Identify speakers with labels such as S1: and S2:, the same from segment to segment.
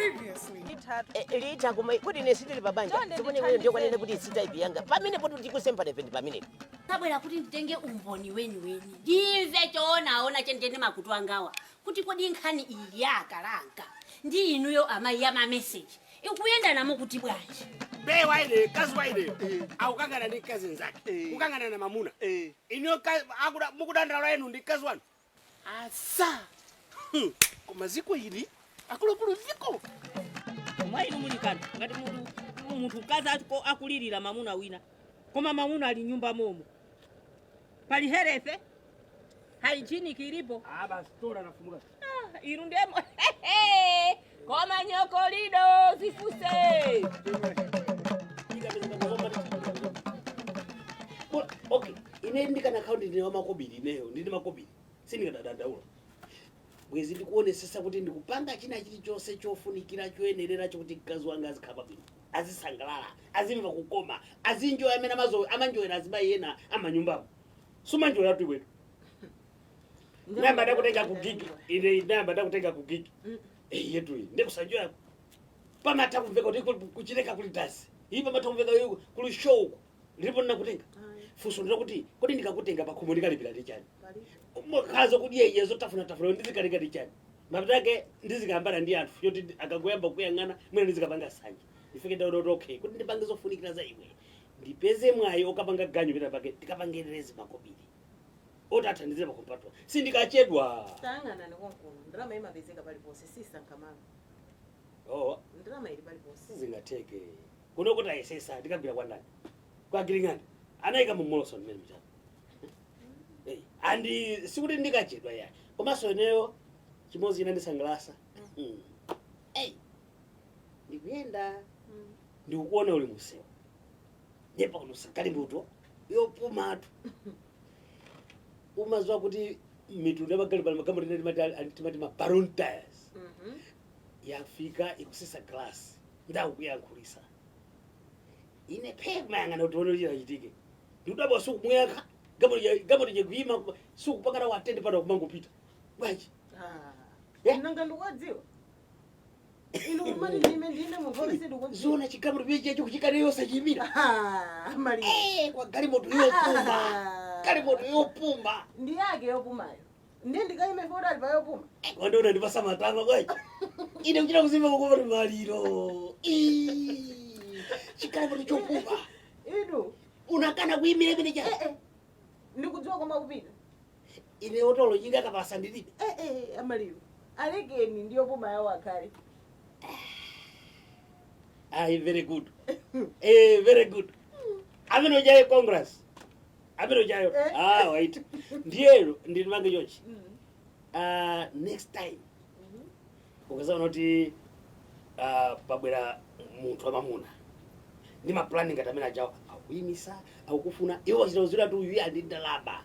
S1: Previously.
S2: Lita kuma kuti nesitili babanja. Sibone wewe ndio kwanene kuti sita ibiyanga. Pamene kuti tikusempa ne 20 pamene.
S3: Tabwera kuti mtenge umboni weni. Ndive choona chendene makutu angawa. Kuti kodi nkhani iyi yakalanga. Ndi inuyo amayi ya ma message. Ikuyenda namo kuti bwanji.
S4: Be waide, kazi waide. Aukangana ndi kazi nzake. Ukangana na mamuna. Inyo kazi mukudandala yenu ndi kazi wanu. Asa. Koma ziko hili akulu ziko.
S5: Koma inu mulikana ngati munthu kazi akulirira mamuna wina. Koma mamuna ali nyumba momo. Pali herefe. Hygienic ilipo.
S4: Basi tora nafumuka.
S5: Iru ndemo. Koma nyoko lido zifuse.
S4: Okay, ine ndikana account ndine makobiri ineyo, ndine makobiri. Sindikadadandaula. Bwezi ndikuonesesa kuti ndikupanga china chilichonse chofunikira choyenerera chokuti mkazi wanga azikhapa bwino. Azisangalala, azimva kukoma, azinjoya amene amanjoyera azimayi ena amanyumbapo. Sumanjoyera tu bwetu. Namba ndakutenga kugigi, ine namba ndakutenga kugigi. Yetu iyi ndikusanjoya. Pamata kumveka kuti kuchileka kuli dasi. Ipa pamata kumveka yuko kuli show. Ndipo ndinakutenga. Fuso ndikuti kodi ndikakutenga pakhomo ndikalipira ndichani. Mukhazo kuti yeye zotafuna ndizikalika ndichani. Mapitake ndizikambana ndi anthu yoti akagoyamba kuyang'ana mwene ndizikapanga sanje. Ndifike ndawo okay kuti ndipange zofunikira za iwe. Ndipeze mwayi okapanga ganyo pita pake tikapangererezi makobiri. Otata ndizira pakompatwa. Sindikachedwa.
S6: Tangana nekonkono. Ndrama imabezeka paliponse sisankamala. Ndrama ili paliponse.
S4: Zingateke. Kuno kuti ayesesa ndikagwira kwa ndani. Kwa Gilingani. Anaika mu Molson mene mchana. Andi sikuti ndikachedwa yayi. Komanso eneyo chimozi ina ndisangalasa. Ndikuyenda. Ndikukuona uli musewa. Nyepa unosakali mbuto. Yopumatu. Umazwa kuti mitunda magali pala makamuri ndimati ma balloon tires. Yafika ikusisa glass. Ndakuyankhulisa. Ine phe mayangana utono chira chitike. Ndikudabwa suku muyakha. Gamuri je kuima suku pakana watende pano kumangopita. Bwaji.
S6: Nanga ndikwadziwa. Ino umani ndine mupolisi ndikwadziwa.
S4: Zona chikamuri beje chikuchikana yose chimira.
S6: Mali.
S4: Kwa gali moto yopumba. Gali moto yopumba.
S6: Ndi yake yopumayo. Ndiye ndikaime foda ali bayopuma.
S4: Wandona ndipasa matanga kwaje. Ine kuchira kuzimba kokopari maliro. Chikamuri chopumba.
S6: Idu.
S4: Unakana kuimira bine cha.
S6: Ndikudziwa koma kupita.
S4: Ine otolo jinga kapasa ndilibe.
S6: Amaliro. Alekeni ndiyo puma yawo akali.
S4: Very good. Very good. Amino jaye congress. Amino jaye. Wait. Ndiyo ndimanga yochi. Next time. Ukaza unoti pabwera muntu wa mamuna. Ndima planning atamena jawo akuimisa akufuna iwo zilozira tu yuya ndindalaba.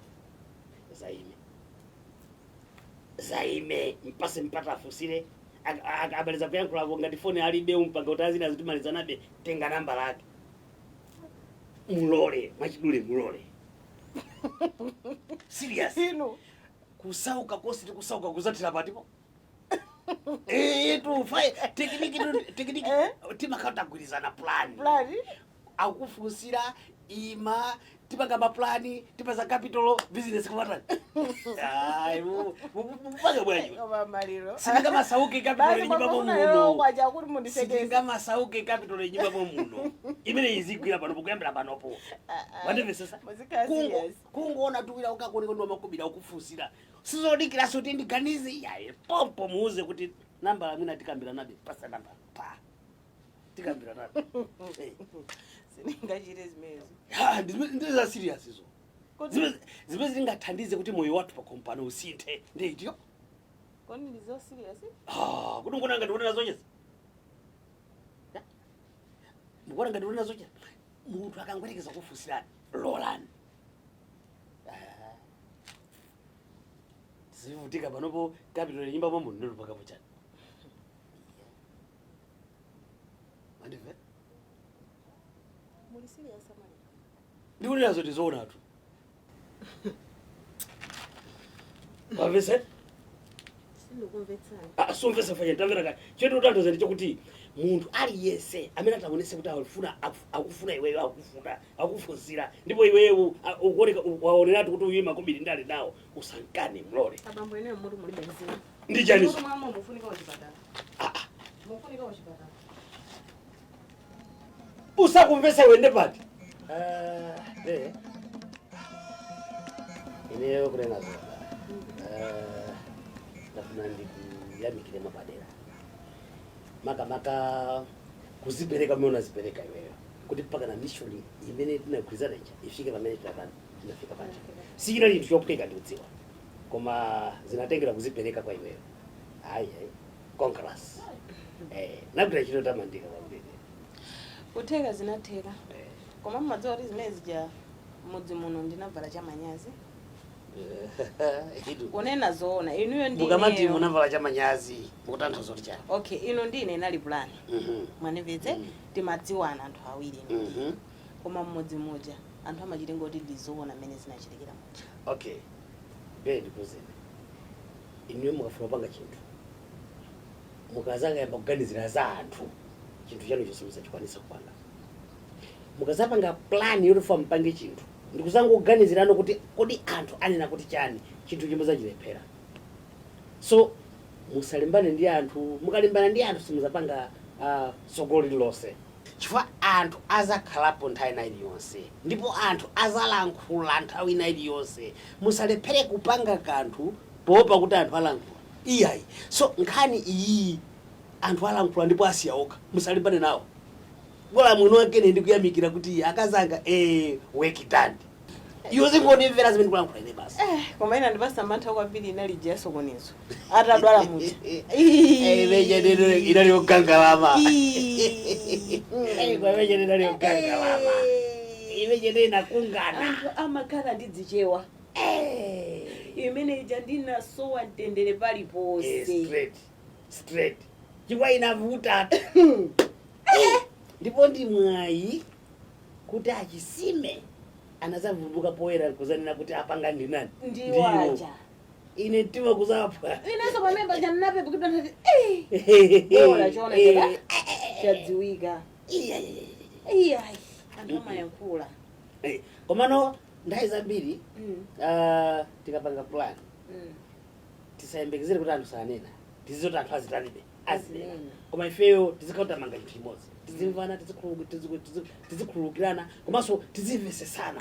S4: Zaime mpase mpata afusire akabaliza kuyankhula ngati phone alibe umpanga utazina zitimalizana be tenga namba lake. Mulole, machidule mulole. Serious.
S6: Ino.
S4: Kusauka kosi kusauka kuzatira patipo. Tu fai tekniki timakata kurizana plan. Akufusira ima tipanga maplani tipaza capital business kumatani. Mpaka bwaji.
S6: Kama maliro.
S4: Singa masauke capital nyumba muno.
S6: Kwaja kuti mundisekeze.
S4: Singa masauke capital nyumba muno. Imene izigwira pano kuyambira panopo. Wandivesesa? Kungoona tuwira ukakoni ndo makobira ukufusira. Sizodikira soti ndiganize yaye. Pompo muuze kuti namba amina tikambira nabe pasa namba. Pa. Tikambira nabe.
S6: Siningachire zimezo.
S4: Ndiza serious izo. Zimezi zingathandize kuti moyo watu pa kompano usinthe. Ndiyo.
S6: Koni ndizo serious?
S4: Kuti ngona ngati unena zocheza. Ngona ngati unena zocheza. Muntu akangwerekeza kufusira Roland. Zivutika panopo capital nyimba momwe ndiro pakapochana. Mandive?
S6: Muri serious amali.
S4: Ndikunena zoti zoona tu. Wavese?
S6: Ndikukumvetsani.
S4: Somvesa fanya ndamvera kale. Chetu utandoza ndicho kuti munthu aliyense amene ataonese kuti akufuna iweyo akufuzira ndipo iweyo ukuoneka waoneratu kuti uyu makobiri ndali nawo usankane mlole.
S6: Abambo ene muri muri benzina.
S4: Ndi chani?
S6: Muri mama mufunika wachipatala. Mufunika wachipatala.
S4: Usakumvesa wende pati. Ineyo kunena zona. Ndafuna ndikuyamikire mapadera. Maka kuzipereka mmeona zipereka iweyo. Kuti mpaka na mission imene tinagwirizana ifike pamene tinafika panje. Sina linthu chopeka ndikudziwa. Koma zinatengera kuzipereka kwa iweyo. Hayi. Congress. Nabira chino tamandika kwambiri.
S6: Kutheka zinatheka. Koma mmadzowa kuti zimene zija mudzi muno ndinavala chamanyazi. Kunena zoona inuyo ndine.
S4: Mukamati munavala chamanyazi mukutanthauza kuti chani?
S6: Okay, ino ndine nali plan. Mwanimvetse timadziwana anthu awiri ino. Koma mmodzi mmoja anthu amachita ngoti ndizoona amene zinachitikira muja.
S4: Okay. Bedi kuzini. Inuyo mukafuna panga chinthu. Mukazanga yamba kuganizira za anthu. Chinthu chanu chosomesa chikwanisa kupanga. Mukazapanga plan yotofa mpange chinthu. Ndikuzanga kuganizirano kuti kodi anthu anena kuti chani chinthu chimwe zachilephera. So musalimbane ndi anthu, mukalimbana ndi anthu simuzapanga sogoli lilonse. Chifukwa anthu azakhalapo nthawi ina iliyonse ndipo anthu azalankhula nthawi ina iliyonse. Musalephere kupanga kanthu poopa kuti anthu alankhula. Iyayi. So nkhani iyi anthu alankhula ndipo asiya okha. Musalimbane nawo. Bola muno akene ndikuyamikira kuti akazanga work done. Yuzi ngonimvera zimene kulankhula ine basi.
S6: Koma ina ndipasa mantha kwambiri inali Jesu kunizo. Atadwala muti.
S4: Veja neno inali okangalama. Kwa veja neno inali okangalama. Veja neno inakungana.
S6: Anthu amakhala ndi dzichewa. Imene ija ndinasowa mtendere paliponse.
S4: Straight. Chifukwa inavuta. Ndipo ndi mwayi kuti achisime anazavumbuka poera kuzanena kuti apanga ndi nani?
S6: Ndiwaja.
S4: Ine tima kuzapwa.
S6: Ineso pamemba jannape kukita ndati ola chona chela chadziwika. Iya. Anthu amayankhula.
S4: Komano ndayi zambiri tikapanga plan. Tisayembekezere kuti anthu sanena. Tizizoti anthu azitalibe. Azinena. Koma ifeyo tizikautamanga chinthu chimodzi. Tizimvana tizikhululukirana komanso tizimvesesana.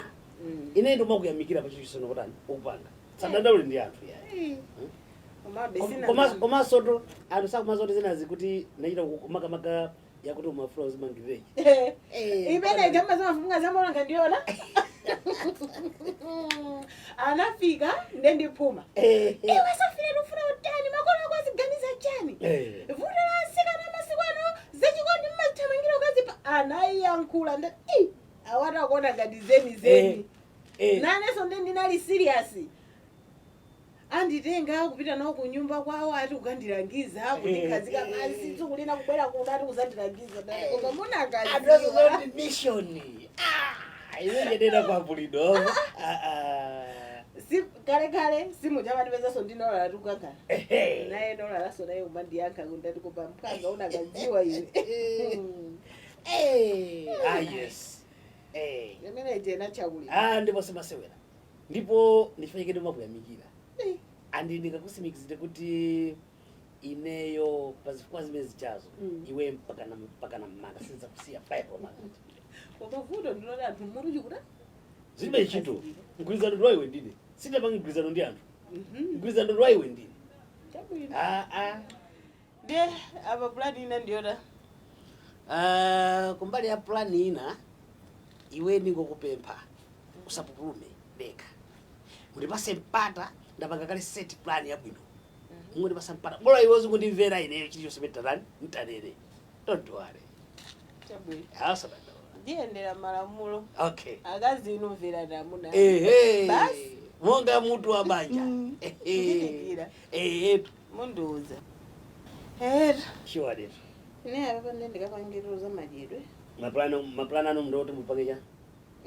S4: Ine ndo makuyamikira pa chinthu chono kutani ukupanga. Sadandaule ndi anthu yayi. Komanso to anthu sakumazoti zinazi kuti ndachita makamaka yakuti umafuna uzimangireji.
S6: Imene gamba zamafunga zamaona ngandiona. Anafika ndendiphuma. Iwe safire ufuna utani makona kwaziganiza chani. Vuta la sikana masikwano zechikondi mmathamangira ukazipa anayankhula ndati awata kuona ngati zeni. Naneso ndinali serious. Anditenga kupita nawo kunyumba kwawo ati kukandilangiza kundikazika pansi tsikulina kubwera kunati kuzandilangiza ndati koma munakazi.
S4: Adozo mission. Iwe ndenda kwa pulido.
S6: Si kale simu jamani bezaso ndinola latukakala. Naye nola laso naye umandiyanka kundati kuba mpanga unakaziwa iwe.
S4: Yes.
S6: Yemene jena chakuli.
S4: Ndipo semasewera. Ndipo ndifanyike makuyamikira. Andi ndikakusimikizire kuti ineyo pazifukwa zimene zichazo iwe mpaka na mmanga sinza kusiya Bible makati.
S6: Ukavuto ndinola anthu muru chikuta?
S4: Zilibe chito. Mgwirizano ndo iwe ndine. Sitapanga mgwirizano ndi anthu. Mgwirizano ndo iwe ndine.
S6: De apa plan ina ndiyoda.
S4: Kumbali ya plan ina iwe ndingokupempha usapupulume beka. Mundipase mpata ndapanga kale set plan yabwino. Mundipase mpata. Bora iwe uzingundimvera ine chili chosemetana ntanene. Don't worry.
S6: Chabwino.
S4: Asa bado.
S6: Ndiendera malamulo.
S4: Okay.
S6: Akazi inomvera namuna.
S4: Basi. Monga mutu wa banja.
S6: Munduza.
S4: Sure it.
S6: Ne apa ndikapangiruza majidwe.
S4: Maplana no mndoti mupangeja.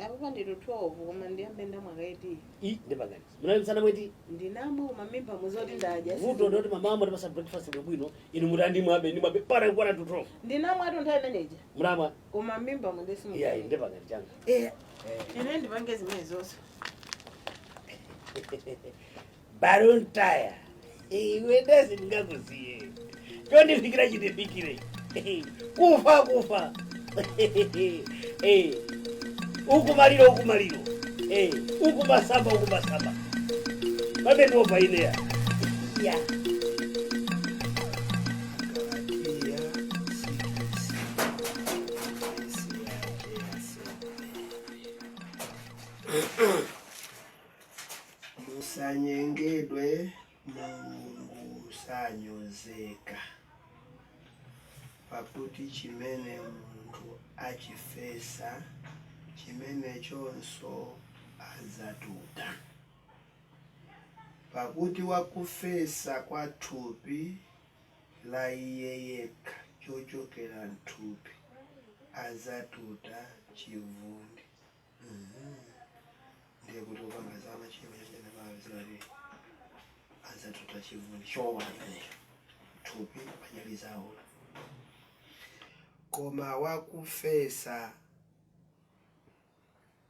S6: Apa ndiro 12 koma ndiyambe ndamwakaiti.
S4: Ndepangani. Munalisana mweti?
S6: Ndinamo mamimba muzoti ndaja.
S4: Vuto ndoti mama amati pasa breakfast bwino. Inu murandi mwabe para kwa 12.
S6: Ndinamo atonthawi meneja.
S4: Mramwa.
S6: Koma mimba mundesi mu.
S4: Yeah, ndepangani changa.
S6: Ine ndipange zimene zonse.
S4: Baron tire. Iwe ndezi ndingakuziye. Chondifikira chindipikire. Kufa. Ukumaliro. Ukumasamba. Babe ndova ineya. Yeah.
S1: Musanyengedwe Mulungu sanyozeka pakuti chimene munthu achifesa chimene chonso azatuta pakuti wakufesa kwa thupi la iye yekha chochokera mthupi azatuta chivundi. Ndiye kuti upanga zama chimwe chachena pavizirati azatuta chivundi chowa chimenecho thupi panyali zawo. Koma wakufesa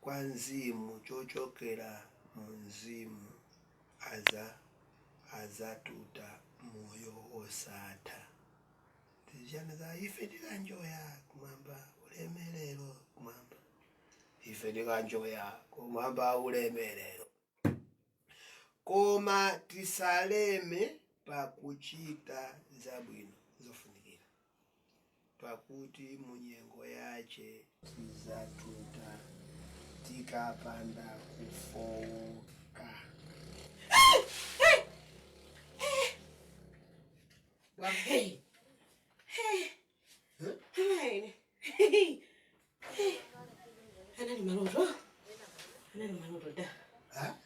S1: kwa mzimu chochokera mu mzimu azatuta moyo osatha. Tijana za ife tikanjoya kumwamba ulemerero kumwamba. Ife tikanjoya kumwamba ulemerero. Koma tisaleme pakuchita zabwino zofunikira. Pakuti munyengo yache tizatuta tikapanda kufoka.
S6: Hey. Anani maloto da.
S1: Ha?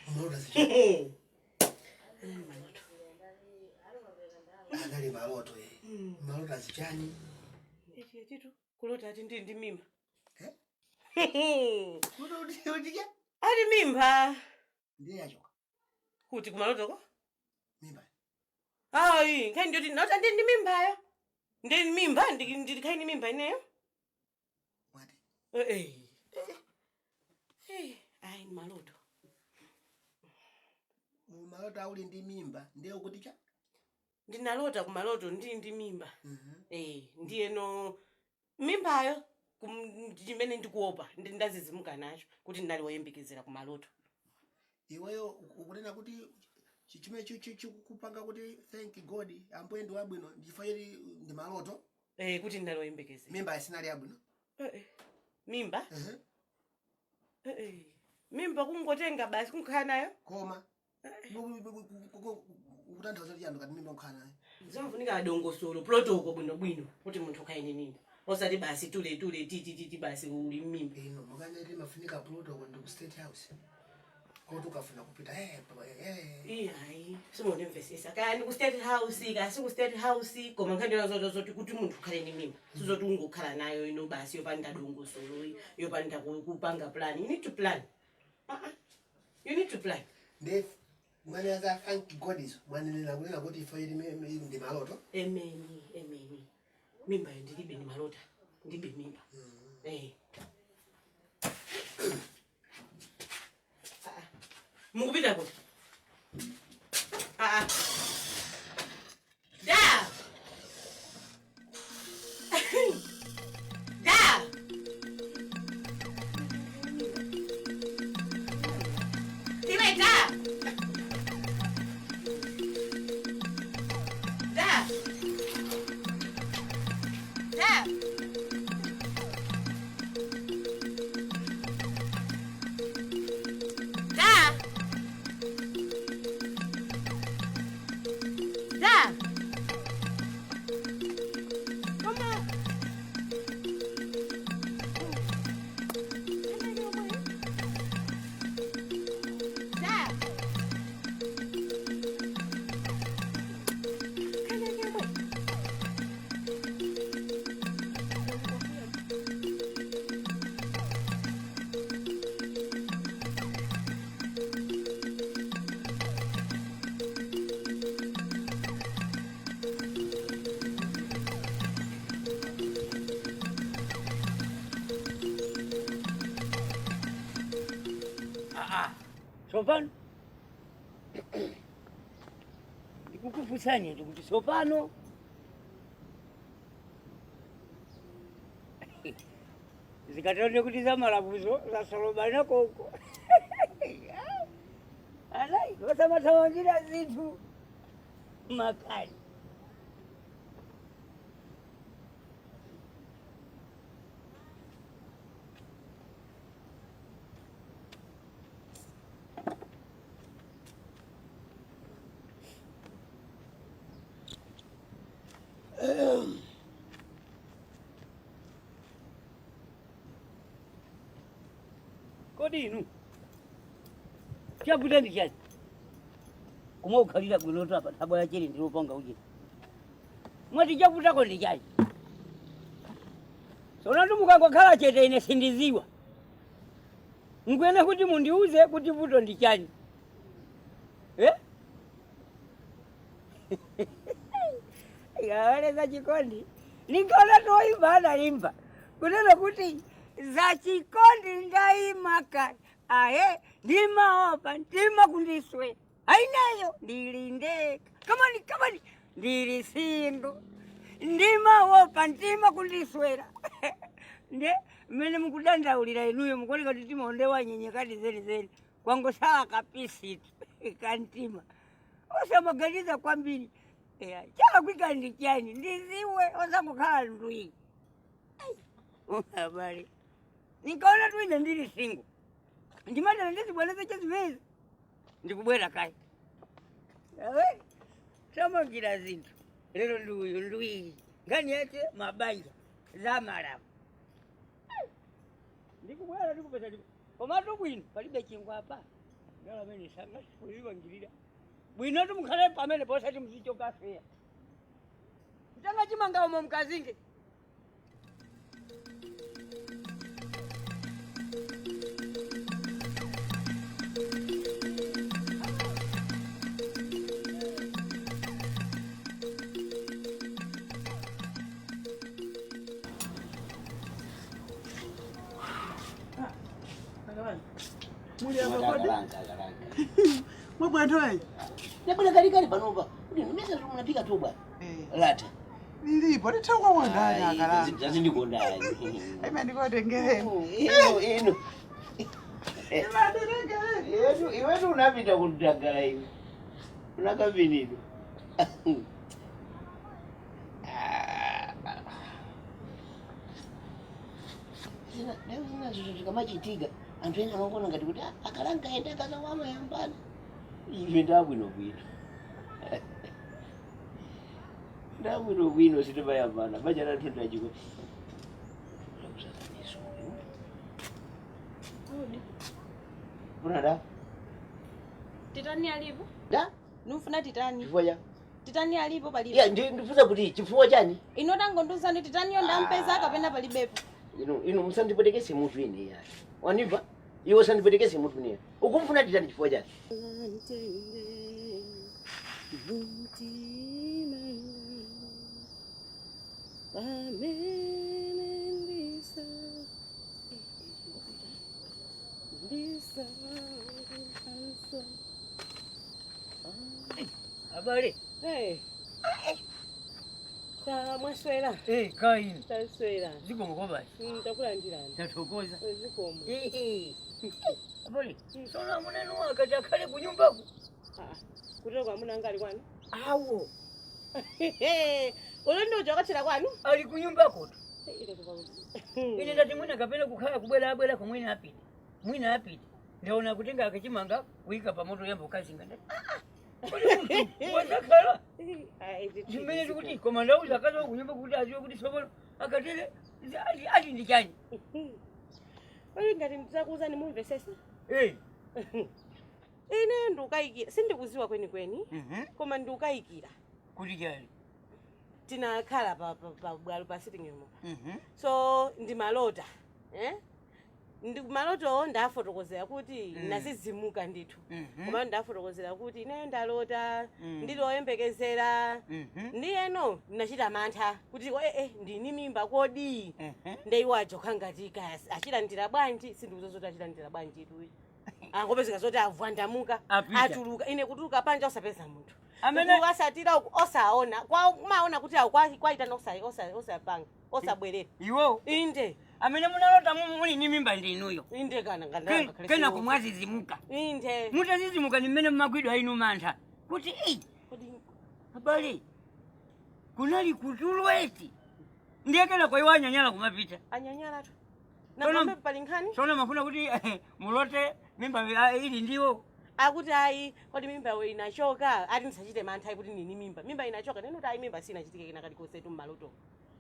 S6: Maloto
S1: zichani?
S6: Anani maloto.
S1: Anali maloto Maloto zichani?
S6: Titu kulota ati ndi mimba.
S1: Udija?
S6: Ali mimba.
S1: Ndiye yachoka.
S6: Kuti kumaloto ko?
S1: Mimba.
S6: Ai, nkhani ndoti nota ndi mimbayo. Ndi mimba ndikhaini mimba ineyo.
S1: Wati?
S6: Ai maloto.
S1: Maloto auli ndi mimba ndiye ukuti cha?
S6: Ndinalota kumaloto ndi mimba. Ndiye no mimbayo chimene ndikuopa ndazizimuka nacho kuti ndinali woyembekezera kumaloto.
S1: Iweyo ukunena kuti chimene chikupanga kuti thank God ambuye ndi wabwino ndifayiri ndi maloto?
S6: Kuti ndinali woyembekezera.
S1: Mimba isinali yabwino?
S6: Mimba? Mimba kungotenga basi kunkhala nayo?
S1: Koma ukutanthauza kuti yandu kati mimba kunkhala nayo?
S6: Zimafunika adongosolo protocol bwino kuti munthu khaine mimba. Osati basi tule titi basi uli mimba.
S1: Ino mukaneti mafunika protocol ndi ku State House. Kuti ukafuna kupita
S6: Hayi simonimvesisa kani ku State House kasi ku State House koma nkhandela zoti kuti munthu khaine mimba. Sizoti ungokhala nayo ino basi yopanda dongosolo yopanda kupanga plan. You need to plan. You need to plan.
S1: Mwani aza thank God iso. Mwani nina kuti ifayiri ndi maloto?
S6: Emeni. Mimba ndilibe ni malota. Ndibe mimba. Mukupita kuti? Da! Da! Iwe da! Da! Da! Da! Da! Mama! Da!
S7: Tsopano ndikukufunsani kuti tsopano zikataone kuti za malamuzo zasolomana koko alai vasamathamangira zinthu makani kodi inu chakuta ndi chani kumwe ukhalira bwinoto apa thabo yachiri ndilopanga uchi mwati chakutako ndi chani sonatu mukangokhala chete ine sindiziwa nkuyene kuti mundiuze kuti vuto ndi chani ikawaleza chikondi nikaona toimba analimba kunena kuti za chikondi ndaimaka ahe ndimaopa ndima kundiswe ainayo ndilindeka kamani ndili sindu ndimaopa ndima kundiswera nde mmene mukudandaulira inuyo mukuoneka kuti timaondewa nyenyekati zenizeni kwangu sawa kapisitu kantima osamaganiza kwambiri chalakwika ndi chani ndiziwe osakukhala ndwi habari nikaona tu ine ndili singo ndimadala ndizibwaneza chazimezi ndikubwera kaya tamangira zinthu lero nduyu ndwi ngani yace mabanja za malamu ndikubwera ndikupeta komatu bwino palibe chingwa apa ngala amene sangasikuliwangirira bwino tumukhale pamene posati muzichokafeya mtanga chimanga umo mkazinge
S1: Mwabwantoyi.
S2: Nebula kali panopa. Kuti nimesa munapika tu bwana. Lata.
S1: Nilipo ndithawa wandani akalanga.
S2: Zazindikondani.
S1: Ayi ndikotengereni.
S2: Ino. Iwetu unapita kutagala hivi. Unakavinido. Zikamachitika anthu ena amangona ngati kuti akalanga enda kaza wama yambana ife ndabwinobwino ndabwinobwino sitimayambana baja natundachiko unada
S6: Titani alipo?
S2: da
S6: Nufuna titani.
S2: chifukwa cha
S6: Titani alipo palibe.
S2: ya ndifunza kuti chifukwa chani
S6: Inotango nduzani titani yo ndampeza kapena palibepo.
S2: ino musandipetekese mutu ine ya waniva iwe sandipetekese mutu ine ukumfuna titani chifukwa chani
S7: habari
S5: Mwaswera.
S7: kaini
S5: Taswera.
S7: zikomo kwabasi
S5: Takulandirani.
S7: tathokoza
S5: Zikomo.
S7: habari sona munenu wakati akhale kunyumbako
S5: Kutoka kwa muna angali kwanu?
S7: awo
S5: Ulendo uchokachira kwanu?
S7: ali kunyumbako tu
S5: Ile kwa
S7: ine ndati mwina kapena kukhala kubwera kwa mwina apita ndaona kutenga akachimanga kuika pamoto yambo kazinga ndati wazakhala zimene tikuti koma ndauza akaza kunyumba kuti aziwe kuti sobono akatele ali ndi chani
S5: Oli ngati mtsakuza ni mumvesesa?
S7: eh
S5: Ine ndukayikira. Sindikuziwa kweni. Koma ndukayikira.
S7: kuti chani
S5: Tinakhala pa bwalo pa sitting room. So ndimalota. Ndimaloto ndafotokozera kuti nazizimuka ndithu. Koma ndafotokozera kuti ine ndalota ndiloyembekezera. Ndiyeno ndinachita mantha kuti ndini mimba kodi. Ndeiwajo khangati kaya achilandira bwanji sindikuzozota achilandira bwanji tu. angopezeka zoti avwandamuka
S7: Apita.
S5: atuluka ine kutuluka panja usapeza munthu
S7: Amene-
S5: Kutuluka asatira osaona kumaona kuti kwaitana osapanga osabwerera
S7: Iwo
S5: inde
S7: amene munalota muli ni mimba ndinuyo.
S5: inde kana
S7: Kena kumwazizimuka.
S5: inde
S7: Mutazizimuka ni mmene mmagwidwa inu mantha. Kuti abale kunali kutulweti. Ndiyekela kwa iwo anyanyala kumapita.
S5: anyanyala tu
S7: Sono-
S5: napambe pali nkhani
S7: Sona mafuna kuti mulote mimba ili ndiwo.
S5: akuti ayi kodi mimba we inachoka ati ndisachite mantha kuti nini mimba inachoka nene kuti ayi mimba sinachitike kena kali kosetu mmaloto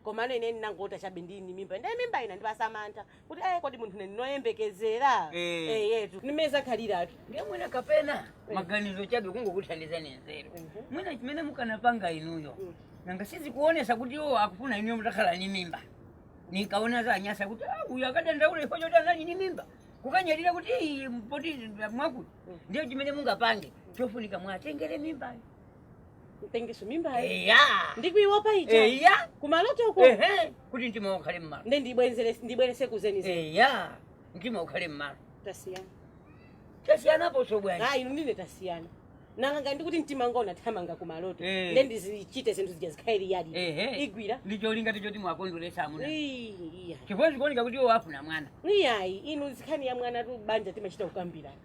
S5: koma nene ndinangota chabe ndini mimba ndiye mimba ina ndipasa mantha kuti kodi munthu ndinoyembekezera yetu nimeza khaliratu
S7: Ndiye mwina kapena maganizo chabe kungokuthandiza nenzero. Mwina chimene mukanapanga inuyo. Nanga sizi kuonesa kuti iwo akufuna inuyo mutakhala ni mimba. Nikaona za nyasa kuti uyu akadandaula ifo choti anali ni mimba. Kukanyalira kuti poti mwaku. Ndiyo chimene mungapange chofunika mwatengere mimba.
S5: mtengeso mimba
S7: Eya.
S5: ndikuiwopa ita
S7: Eya.
S5: kumaloto ko
S7: Kuti ntima ukhale mmalo.
S5: nde ndibwerese kuzeni
S7: Eya. Ntima ukhale mmalo.
S5: tasiyana
S7: Tasiyanapo sobwana.
S5: inu ndine tasiyana nanga ndikuti mtima wanga unathamanga kumaloto
S7: Eh.
S5: nde ndizichite zinthu zija zikhairi yadi
S7: Ehe.
S5: igwira
S7: Ndicholinga tichoti mwakondolesa amuna.
S5: iya
S7: Chifukwa zikuoneka kuti iwo afuna mwana.
S5: iyayi inu zikhani ya mwana tu banja timachita kukambirana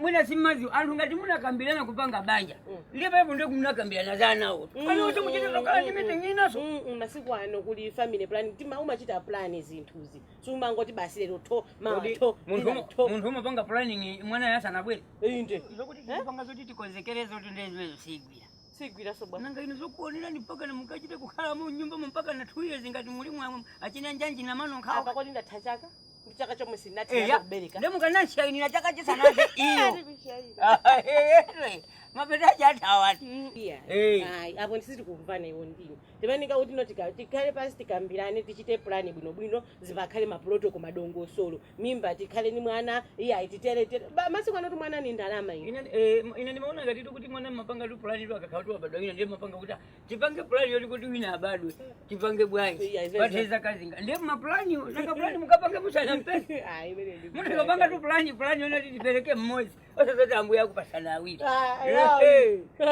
S7: Mwina simazi anthu ngati munakambirana kupanga banja ndiye paipo ndiye munakambirana za nawo pano kuti muchite zokhala ndi meeting inaso
S5: masiku ano kuli family plan umachita plan zinthuzi sumangoti basi lero to mato
S7: munthu umapanga planning mwana yasanabwere
S5: inde
S7: zokuti tipanga zoti tikonzekereze kuti ndezwezo sigwira
S5: sigwira so bwana
S7: nanga ino zokuonerani mpaka mukachite kukhala mu nyumba mpaka na 2 years ngati muli mwa achina njanji na mano nkhawa
S5: apa kodi ndatha chaka chaka chomwe sinatha kubereka
S7: nde mukanashainira chaka chisanaze iyo mapeta chatawati
S5: ayi apo ndisiti kumvana iwo ndini timanika kuti tikhale pasi tikambirane tichite plani bwinobwino zipakhale maprotoko madongosolo mimba tikhale ni mwana iyayi titeretere masiku anoti mwana ni ndalama
S7: ine ndimaona ngati kuti mwana mapanga tu plani tu akakhala tu abadwa ina ndiye mapanga kuti tipange plani yoti kuti wina abadwe tipange bwanji pateza kazinga ndiye maplani nanga plani mukapange musana mpesa mutakapanga tu plani yona tipereke mmodzi osazoti ambuya kupasana awiri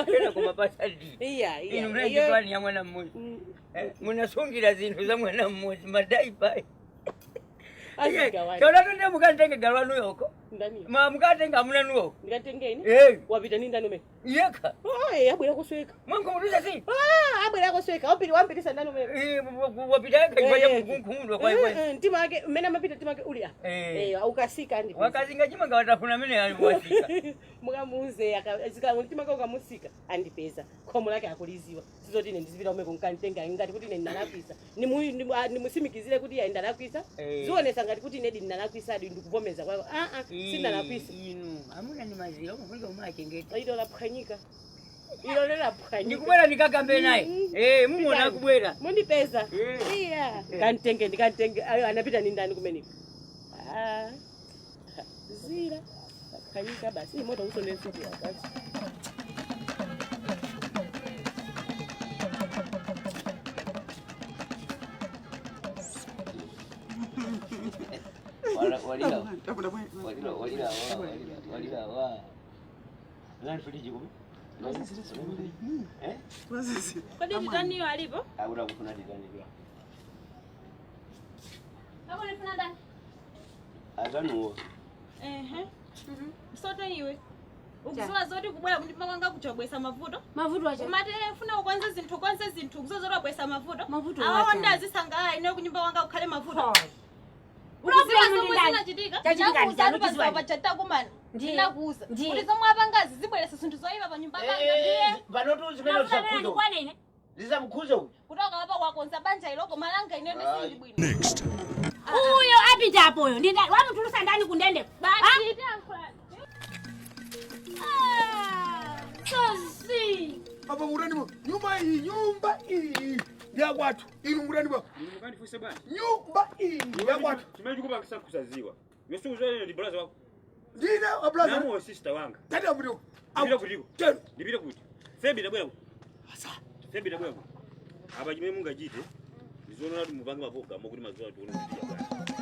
S7: kena kumapasa di inu mnaji plani ya mwana mmodzi munasungira zinthu za mwana mmodzi madaipa chonato ndiye mukatenge galwanu yoko mukatenga amunanuwo
S5: ndikatengeni wapita ni ndani ume
S7: yekha
S5: abwera kusweka
S7: mwankumutisa si
S5: abwera kusweka wampitisa ndani ume
S7: wapita yekha ipaja mkunkhumudwa kwa
S5: mtima wake mmene amapita mtima wake uli ukasika ndi
S7: wakazinga chimanga watafuna amene aliwasika
S5: mukamuuze mtima wake ukamusika andipeza khomo lake akuliziwa sizoti ine ndizipita ume kunkantenga ngati kuti ine ndinalakwisa nimusimikizire kuti iye ndalakwisa zionesa ngati kuti ine ndinalakwisa adi ndikuvomeza kwayo sindalakwisa
S7: inu amuna ni mazira umufunika umachengeta
S5: ilo laphwanyika ilo lelaphwanyika
S7: ndikubwera ndikakambe naye mumona kubwera
S5: mundipeza iya kantenge ndikantenge ayo anapita ni ndani kumeneko zira laphwanyika basi imoto usonesiku basi
S3: Kodi nditaniyo alipo?
S2: akutafuna tikanidwa
S3: Hapo nifuna ndani?
S2: atanuwo
S3: Soto iwe. Ukuzola zoti kubwera kundipanga kwanga kuchobwesa mavuto.
S8: Mavuto acha.
S3: Umate funa ukwanza zinthu kuzozora bwesa mavuto.
S8: Mavuto
S3: awa
S8: acha.
S3: ndazisanga ine kunyumba kwanga kukhale mavuto.
S8: Ukuzima ndi ndani?
S3: Chachitika.
S8: Chachitika ndi ndani kizwani?
S3: Pachata kumana.
S8: Ndiye.
S3: Ndinakuza.
S8: Ndiye.
S3: Kuti zomwe apangazi zibweresa zinthu zoyipa pa nyumba kwanga ndiye.
S2: panotu zimene usakhuza
S3: Kwanene.
S2: zizamukhuza uyu
S3: Kutoka hapa kwakonza banja iloko malanga ine ndisindi bwino.
S8: Uyo apita apoyo. Ndi ndani? Wamutulusa ndani kundende?
S3: Basi itankula.
S8: Sosi.
S1: Papa muranimo nyumba iyi ya kwatu inu muranimo
S9: Mukandifuse bwana.
S1: nyumba iyi ya kwatu
S9: Chimeji kuba kisa kusaziwa. Yesu uzwe ndi brother wako.
S1: ndine ablaza
S9: Namu sister wanga.
S1: tata mudiko
S9: Ndibira kutiko.
S1: tena
S9: Ndibira kuti. Febi dabwera.
S1: asa
S9: Febi dabwera. Abajime munga jite. Nizono nadu mubanga maboga mukuri mazuwa tuone kuti ya bwana.